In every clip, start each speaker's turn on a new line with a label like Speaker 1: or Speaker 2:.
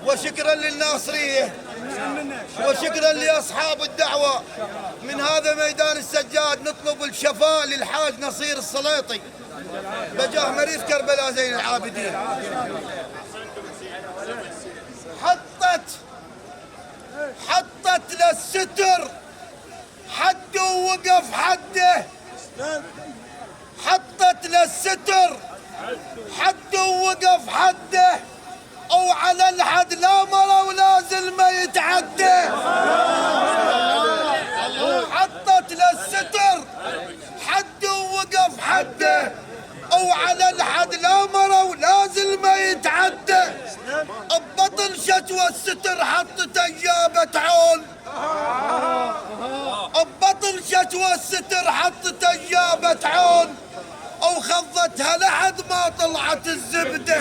Speaker 1: وشكرا للناصرية، وشكرا لأصحاب الدعوة. من هذا ميدان السجاد نطلب الشفاء للحاج نصير السليطي بجاه مريض كربلاء زين العابدين. حطت للستر حد ووقف حده، حطت للستر حد ووقف حده، او على الحد لا مرة ولازل ما يتعدى. حطت للستر حد ووقف حده، او على الحد لا مرة ولازل ما يتعدى. ببطن شتوى الستر حطت اجابة عون، ببطن شتوى الستر حطت اجابة عون، او خضتها لحد ما طلعت الزبدة.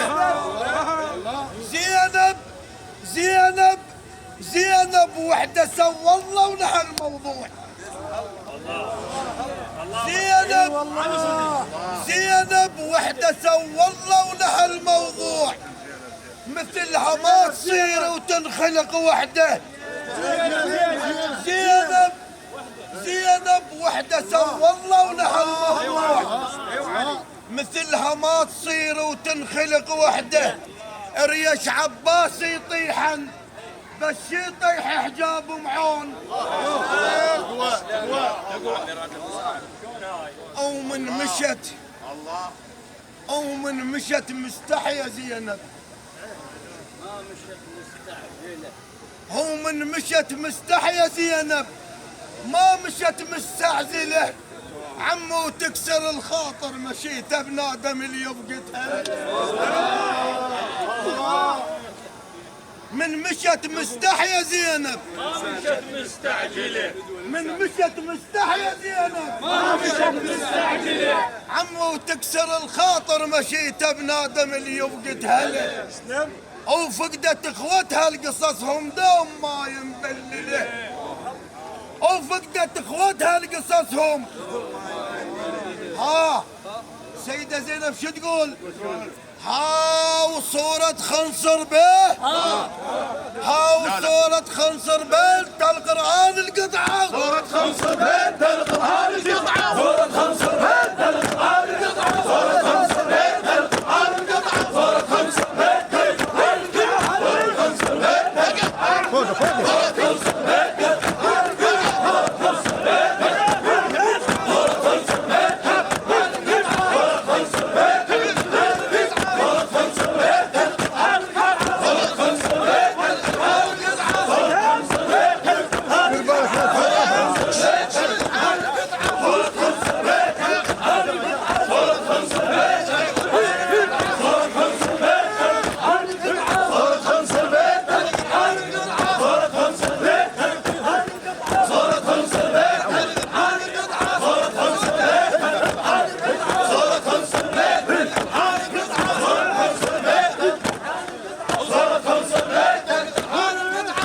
Speaker 1: زينب وحدة سوى الله ولها الموضوع. زينب وحدة سوى الله ولها الموضوع، مثلها ما تصير وتنخلق وحده. زينب وحدة سوى الله ولها الموضوع، مثلها ما تصير وتنخلق وحده. ريش عباس يطيحن بس يطيح حجاب معون، او من مشت مستحية زينب. هو من مشت مستحية زينب، ما مشت مستعزلة. عمو تكسر الخاطر مشيت بنادم اللي يبقتها. من مشت مستحية زينب،
Speaker 2: ما مشت مستعجلة.
Speaker 1: من مشت مستحية زينب،
Speaker 2: ما مشت مستعجلة.
Speaker 1: عمو تكسر الخاطر مشيت بنادم اللي يبقتها. او فقدت اخوتها القصصهم دوم ما ينبلله، او فقدت اخوتها القصصهم. ها سيدة زينب شو تقول؟ ها وصورة خنصر به، ها وصورة خنصر بنت القرآن القطعة،
Speaker 2: صورة خنصر بنت القرآن القطعة، صورة خنصر بنت